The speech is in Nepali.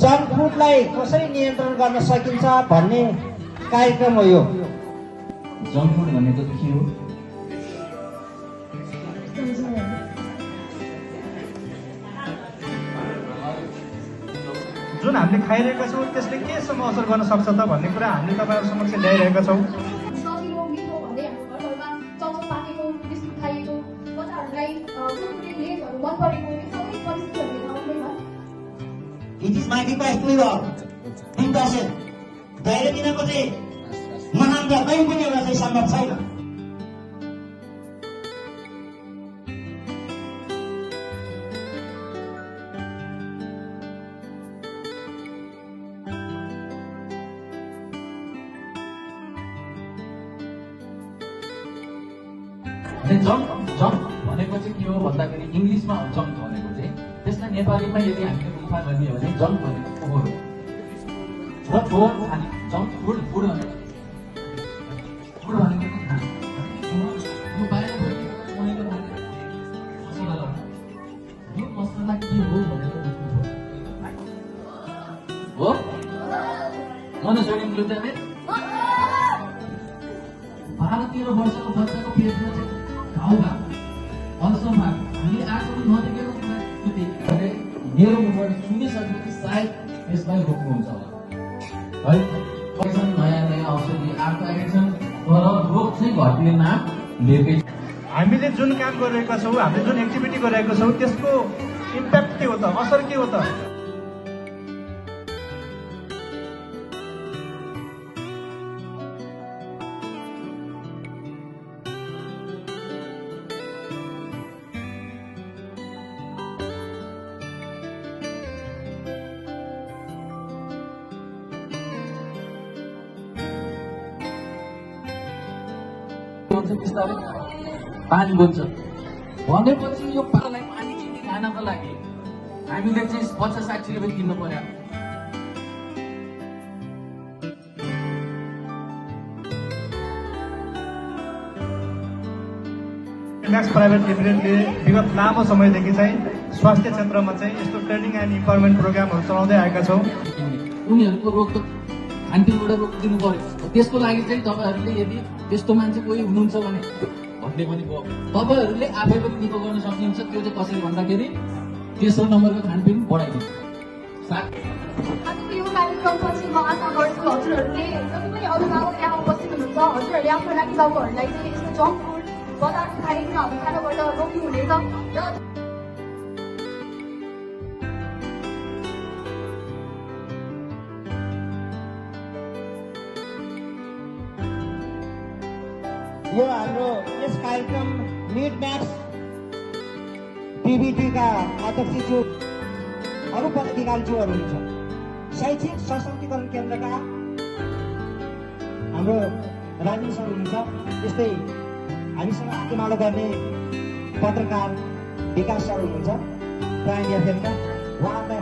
जङ्क फुडलाई कसरी नियन्त्रण गर्न सकिन्छ भन्ने कार्यक्रम हो यो। जङ्क फुड भनेको के हो? जुन हामीले खाइरहेका छौँ त्यसले केसम्म असर गर्न सक्छ त भन्ने कुरा हामीले तपाईँहरू समक्ष ल्याइरहेका छौँ। It is my request to you all. Think person. बाहिर दिनको चाहिँ महान र कहीँ पनि एउटा चाहिँ सम्भव छैन। जङ्क भनेको चाहिँ के हो भन्दाखेरि इङ्ग्लिसमा जङ्क भनेको चाहिँ त्यसलाई नेपालीमा यदि हामीले रूपमा गरिदियो भने जङ्क भनेको फोहोर हो र फोहोर खाने जङ्क फुड फुड भनेको यो बाहिर यो मसला के हो भनेर हो मोनोसोडियम ग्लुटामेट 12-13 वर्षको बच्चाको पेटमा चाहिँ घाउमा अल्सरमा हामीले आजसम्म नदेखेको कुरा मेरो मुखबाट सुनिसक्यो कि सायद यसलाई रोक्नुहुन्छ होला है। नयाँ औषधि आएको छन् तर रोग चाहिँ घट्ने नाम लिएकै। हामीले जुन काम गरिरहेका छौँ, हामीले जुन एक्टिभिटी गरिरहेका छौँ त्यसको इम्प्याक्ट के हो त, असर के हो त? बिस्तारै पानी बन्छ भनेपछि यो पानीलाई पानी चिनी खानको लागि हामीले चाहिँ 50-60 रुपियाँ किन्नु पर्यो। म्याक्स प्राइभेट लिमिटेडले विगत लामो समयदेखि चाहिँ स्वास्थ्य क्षेत्रमा चाहिँ यस्तो ट्रेनिङ एन्ड इम्पावरमेन्ट प्रोग्रामहरू चलाउँदै आएका छौँ। उनीहरूको रोग त खानपिनबाट रोकिदिनु पर्यो। त्यसको लागि चाहिँ तपाईँहरूले यदि त्यस्तो मान्छे कोही हुनुहुन्छ भने भन्ने पनि भयो, तपाईँहरूले आफै पनि निको गर्न सक्नुहुन्छ। त्यो चाहिँ कसरी भन्दाखेरि तेस्रो नम्बरको खानपिन बढाइदिनु। यो कार्यक्रमपछि म आशा गर्छु हजुरहरूले जति पनि अभिभावक यहाँ उपस्थित हुनुहुन्छ हजुरहरूले आफ्नो नातिबाबुहरूलाई चाहिँ यस्तो जङ्क फुड पदार्थ खानाबाट रोक्नुहुनेछ र यो हाम्रो यस कार्यक्रम मिड म्याक्स पीबीटीका अध्यक्षज्यू अरू पदाधिकारीज्यूहरू हुनुहुन्छ। शैक्षिक सशक्तिकरण केन्द्रका हाम्रो राजन सर हुनुहुन्छ। त्यस्तै हामीसँग आत्मालो गर्ने पत्रकार विकास सर हुनुहुन्छ प्राइम एफएमका, उहाँलाई